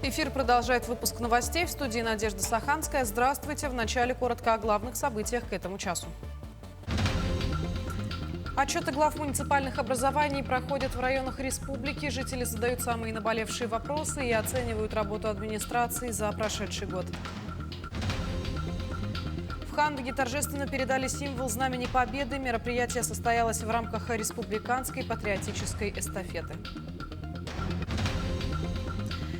Эфир продолжает выпуск новостей. В студии Надежда Саханская. Здравствуйте. В начале коротко о главных событиях к этому часу. Отчеты глав муниципальных образований проходят в районах республики. Жители задают самые наболевшие вопросы и оценивают работу администрации за прошедший год. В Хандыге торжественно передали символ Знамени Победы. Мероприятие состоялось в рамках республиканской патриотической эстафеты.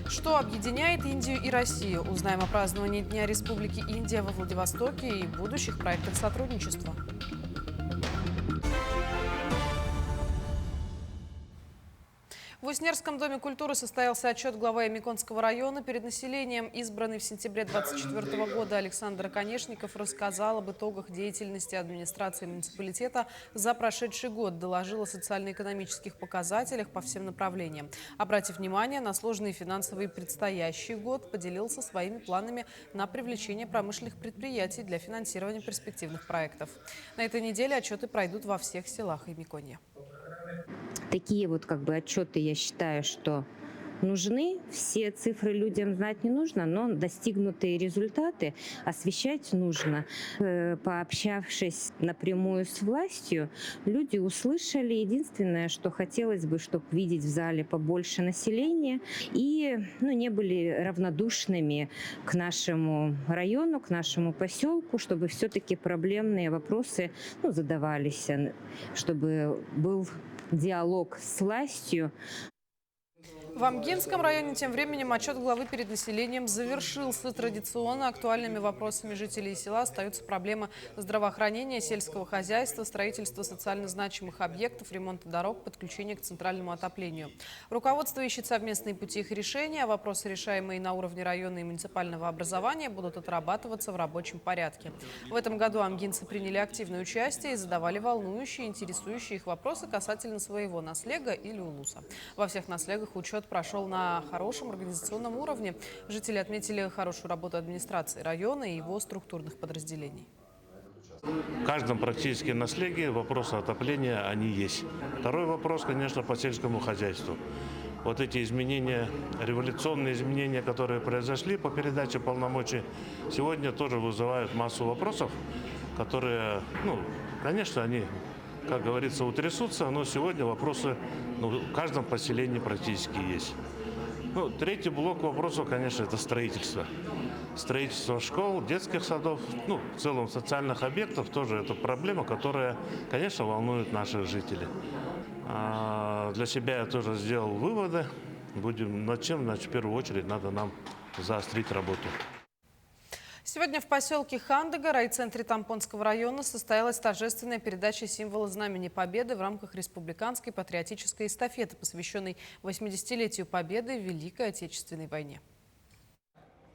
Что объединяет Индию и Россию? Узнаем о праздновании Дня Республики Индия во Владивостоке и будущих проектах сотрудничества. В Уснерском доме культуры состоялся отчет главы Миконского района. Перед населением избранный в сентябре 2024 года Александр Конешников рассказал об итогах деятельности администрации муниципалитета за прошедший год, доложил о социально-экономических показателях по всем направлениям. Обратив внимание на сложный финансовый предстоящий год, поделился своими планами на привлечение промышленных предприятий для финансирования перспективных проектов. На этой неделе отчеты пройдут во всех селах и Миконе. Такие вот отчеты, я считаю, что нужны. Все цифры людям знать не нужно, но достигнутые результаты освещать нужно. Пообщавшись напрямую с властью, люди услышали. Единственное, что хотелось бы, чтобы видеть в зале побольше населения и не были равнодушными к нашему району, к нашему поселку, чтобы все-таки проблемные вопросы задавались, чтобы был диалог с властью. В Амгинском районе тем временем отчет главы перед населением завершился. Традиционно актуальными вопросами жителей села остаются проблемы здравоохранения, сельского хозяйства, строительства социально значимых объектов, ремонта дорог, подключения к центральному отоплению. Руководство ищет совместные пути их решения, а вопросы, решаемые на уровне района и муниципального образования, будут отрабатываться в рабочем порядке. В этом году амгинцы приняли активное участие и задавали волнующие, интересующие их вопросы касательно своего наслега или улуса. Во всех наслегах учет прошел на хорошем организационном уровне. Жители отметили хорошую работу администрации района и его структурных подразделений. В каждом практически наследии вопросы отопления они есть. Второй вопрос, конечно, по сельскому хозяйству. Вот эти изменения, революционные изменения, которые произошли по передаче полномочий, сегодня тоже вызывают массу вопросов, которые, конечно, они, как говорится, утрясутся, но сегодня вопросы в каждом поселении практически есть. Третий блок вопросов, конечно, это строительство. Строительство школ, детских садов, в целом социальных объектов тоже это проблема, которая, конечно, волнует наших жителей. Для себя я тоже сделал выводы. Будем над чем, в первую очередь, надо нам заострить работу. Сегодня в поселке Хандыга, райцентре Тампонского района, состоялась торжественная передача символа Знамени Победы в рамках республиканской патриотической эстафеты, посвященной 80-летию Победы в Великой Отечественной войне.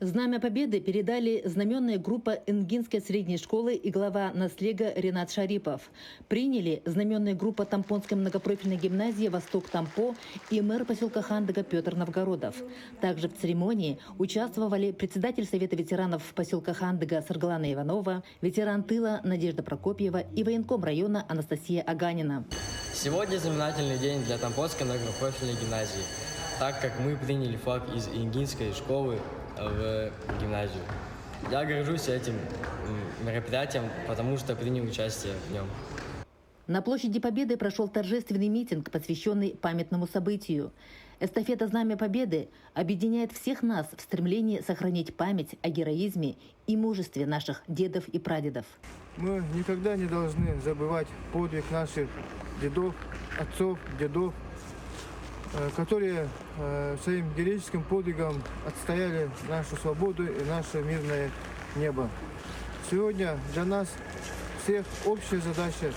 Знамя Победы передали знаменная группа Энгинской средней школы и глава наслега Ренат Шарипов. Приняли знаменная группа Тампонской многопрофильной гимназии «Восток-Тампо» и мэр поселка Хандыга Петр Новгородов. Также в церемонии участвовали председатель Совета ветеранов поселка Хандыга Саргалана Иванова, ветеран тыла Надежда Прокопьева и военком района Анастасия Аганина. Сегодня знаменательный день для Тампонской многопрофильной гимназии, так как мы приняли флаг из Энгинской школы в гимназию. Я горжусь этим мероприятием, потому что принял участие в нем. На площади Победы прошел торжественный митинг, посвященный памятному событию. Эстафета «Знамя Победы» объединяет всех нас в стремлении сохранить память о героизме и мужестве наших дедов и прадедов. Мы никогда не должны забывать подвиг наших дедов, отцов, дедов, которые своим героическим подвигом отстояли нашу свободу и наше мирное небо. Сегодня для нас всех общая задача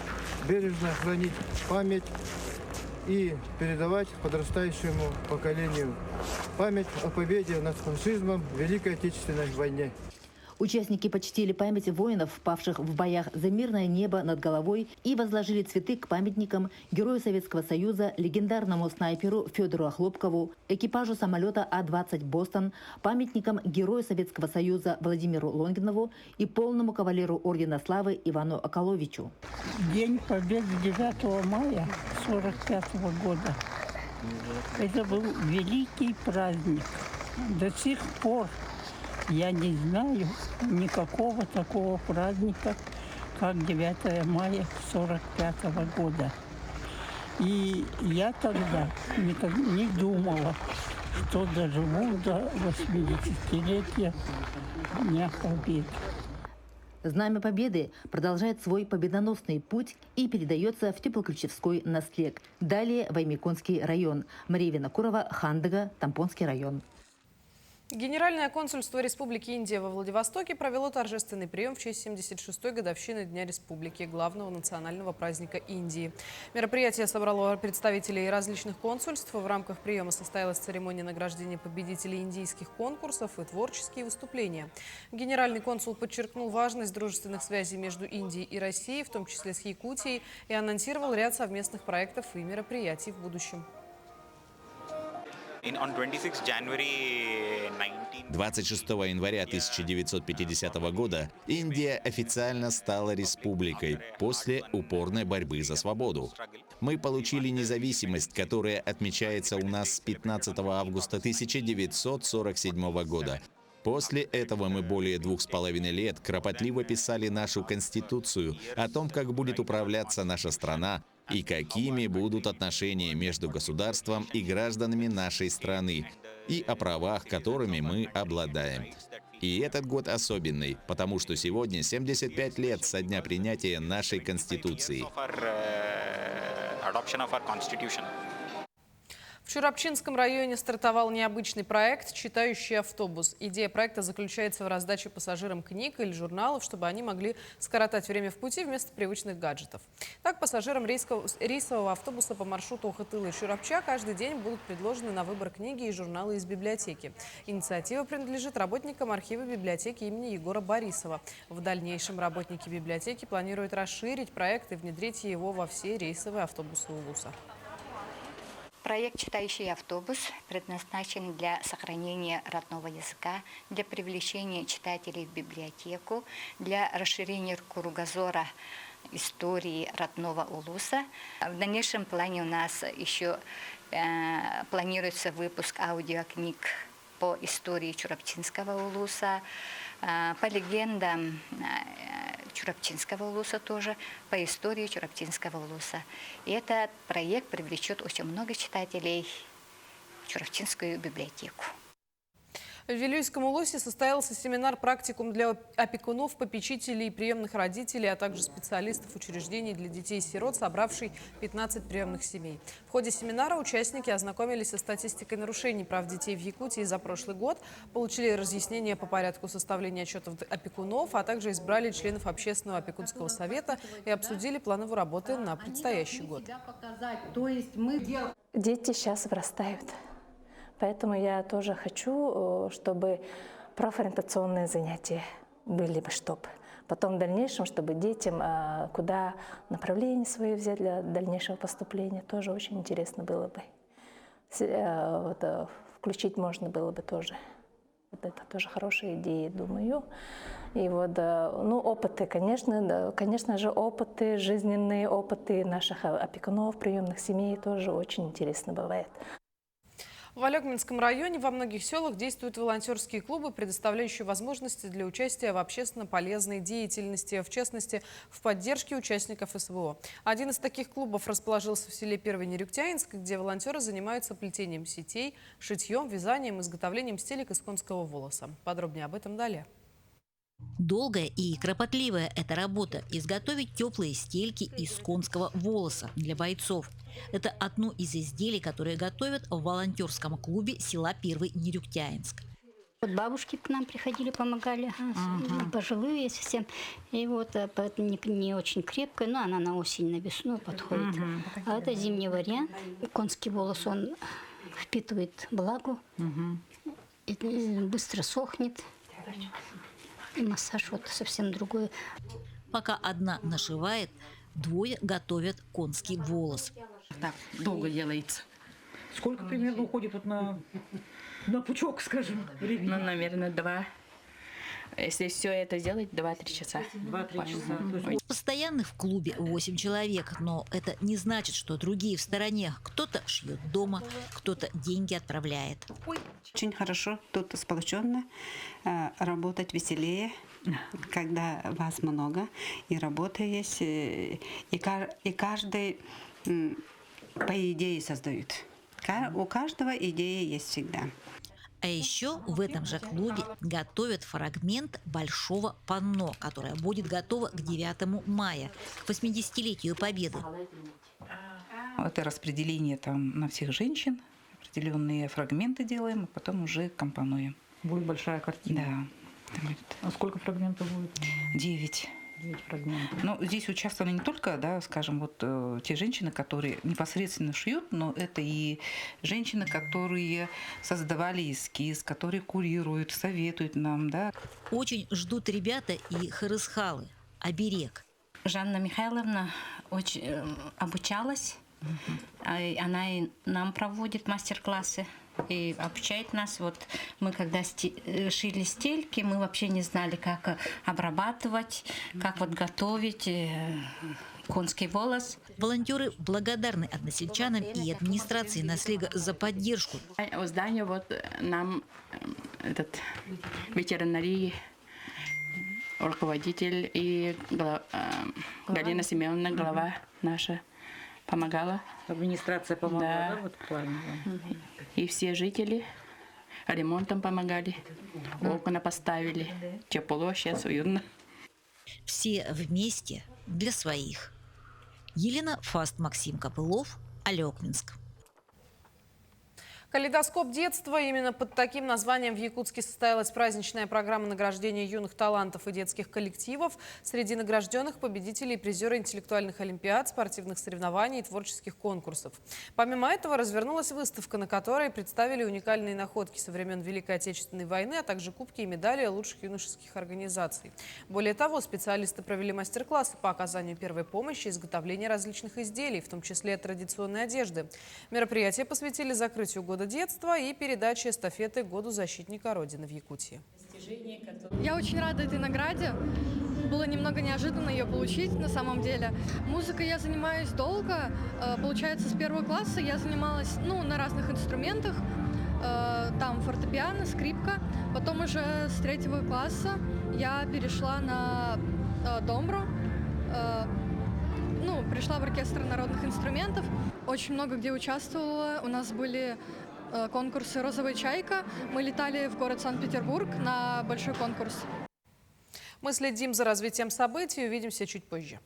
бережно хранить память и передавать подрастающему поколению память о победе над фашизмом в Великой Отечественной войне. Участники почтили память воинов, павших в боях за мирное небо над головой, и возложили цветы к памятникам Герою Советского Союза, легендарному снайперу Федору Охлопкову, экипажу самолета А-20 «Бостон», памятникам Герою Советского Союза Владимиру Лонгинову и полному кавалеру Ордена Славы Ивану Околовичу. День Победы 9 мая 1945 года. Это был великий праздник. До сих пор я не знаю никакого такого праздника, как 9 мая 45 года. И я тогда никогда не думала, что доживу до 80-летия Дня Победы. Знамя Победы продолжает свой победоносный путь и передается в Теплоключевской наслег. Далее Ваймиконский район. Мария Винокурова, Хандыга, Тампонский район. Генеральное консульство Республики Индия во Владивостоке провело торжественный прием в честь 76-й годовщины Дня Республики, главного национального праздника Индии. Мероприятие собрало представителей различных консульств. В рамках приема состоялась церемония награждения победителей индийских конкурсов и творческие выступления. Генеральный консул подчеркнул важность дружественных связей между Индией и Россией, в том числе с Якутией, и анонсировал ряд совместных проектов и мероприятий в будущем. 26 января 1950 года Индия официально стала республикой после упорной борьбы за свободу. Мы получили независимость, которая отмечается у нас с 15 августа 1947 года. После этого мы более 2,5 лет кропотливо писали нашу Конституцию о том, как будет управляться наша страна и какими будут отношения между государством и гражданами нашей страны, и о правах, которыми мы обладаем. И этот год особенный, потому что сегодня 75 лет со дня принятия нашей Конституции. В Чурапчинском районе стартовал необычный проект «Читающий автобус». Идея проекта заключается в раздаче пассажирам книг или журналов, чтобы они могли скоротать время в пути вместо привычных гаджетов. Так, пассажирам рейсового автобуса по маршруту Охотыла и Чурапча каждый день будут предложены на выбор книги и журналы из библиотеки. Инициатива принадлежит работникам архива библиотеки имени Егора Борисова. В дальнейшем работники библиотеки планируют расширить проект и внедрить его во все рейсовые автобусы Улуса. Проект «Читающий автобус» предназначен для сохранения родного языка, для привлечения читателей в библиотеку, для расширения кругозора истории родного Улуса. В дальнейшем плане у нас еще планируется выпуск аудиокниг по истории Чурапчинского Улуса, по легендам Чурапчинского Улуса тоже, по истории Чурапчинского Улуса. И этот проект привлечет очень много читателей в Чурапчинскую библиотеку. В Вилюйском Улусе состоялся семинар-практикум для опекунов, попечителей и приемных родителей, а также специалистов учреждений для детей-сирот, собравший 15 приемных семей. В ходе семинара участники ознакомились со статистикой нарушений прав детей в Якутии за прошлый год, получили разъяснения по порядку составления отчетов опекунов, а также избрали членов общественного опекунского совета и обсудили плановую работу на предстоящий год. Дети сейчас вырастают. Поэтому я тоже хочу, чтобы профориентационные занятия были бы, чтобы потом в дальнейшем, чтобы детям куда направление свое взять для дальнейшего поступления, тоже очень интересно было бы. Включить можно было бы тоже. Вот это тоже хорошая идея, думаю. И вот, опыты, конечно же, опыты, жизненные опыты наших опекунов, приемных семей тоже очень интересно бывает. В Алёгминском районе во многих селах действуют волонтерские клубы, предоставляющие возможности для участия в общественно полезной деятельности, в частности, в поддержке участников СВО. Один из таких клубов расположился в селе Первый Нерюктяинск, где волонтеры занимаются плетением сетей, шитьем, вязанием, изготовлением стелек из конского волоса. Подробнее об этом далее. Долгая и кропотливая эта работа – изготовить теплые стельки из конского волоса для бойцов. Это одно из изделий, которые готовят в волонтерском клубе села Первый Нерюктяинск. Вот бабушки к нам приходили, помогали, пожилые совсем. И вот поэтому не очень крепкая, но она на осень, на весну подходит. А это зимний вариант. Конский волос, он впитывает влагу, и быстро сохнет. И массаж вот совсем другой. Пока одна нашивает, двое готовят конский волос. Так, долго делается. Сколько примерно уходит вот на пучок, скажем, времени? Ну, наверное, 2. Если все это сделать, 2-3 часа. 2-3 часа. Постоянных в клубе 8 человек, но это не значит, что другие в стороне. Кто-то шьет дома, кто-то деньги отправляет. Очень хорошо тут сплоченно, работать веселее, когда вас много, и работа есть, и каждый по идее создает. У каждого идея есть всегда. А еще в этом же клубе готовят фрагмент большого панно, которое будет готово к 9 мая, к 80-летию Победы. Это распределение там на всех женщин, определенные фрагменты делаем, а потом уже компонуем. Будет большая картина. Да. А сколько фрагментов будет? 9. 9 фрагментов. Но здесь участвовали не только, да, скажем, вот те женщины, которые непосредственно шьют, но это и женщины, которые создавали эскиз, которые курируют, советуют нам, да. Очень ждут ребята и харысхалы, оберег. Жанна Михайловна очень обучалась, она и нам проводит мастер-классы и обучает нас. Вот мы когда шили стельки, мы вообще не знали, как обрабатывать, как вот готовить конский волос. Волонтеры благодарны односельчанам и администрации Наслега за поддержку. У здания вот нам ветеринарии руководитель и Галина Семеновна, глава наша, помогала. Администрация помогала, да? Да, вот в плане. И все жители ремонтом помогали, окна поставили, тепло, сейчас уютно. Все вместе для своих. Елена Фаст, Максим Копылов, Алекминск. Калейдоскоп детства. Именно под таким названием в Якутске состоялась праздничная программа награждения юных талантов и детских коллективов. Среди награжденных победителей и призеры интеллектуальных олимпиад, спортивных соревнований и творческих конкурсов. Помимо этого развернулась выставка, на которой представили уникальные находки со времен Великой Отечественной войны, а также кубки и медали лучших юношеских организаций. Более того, специалисты провели мастер-классы по оказанию первой помощи и изготовлению различных изделий, в том числе традиционной одежды. Мероприятие посвятили закрытию года детства и передаче эстафеты Году защитника Родины в Якутии. Я очень рада этой награде. Было немного неожиданно ее получить на самом деле. Музыкой я занимаюсь долго. Получается, с 1 класса я занималась на разных инструментах. Там фортепиано, скрипка. Потом уже с 3 класса я перешла на домбру. Пришла в оркестр народных инструментов. Очень много где участвовала. У нас были конкурсы «Розовая чайка». Мы летали в город Санкт-Петербург на большой конкурс. Мы следим за развитием событий. Увидимся чуть позже.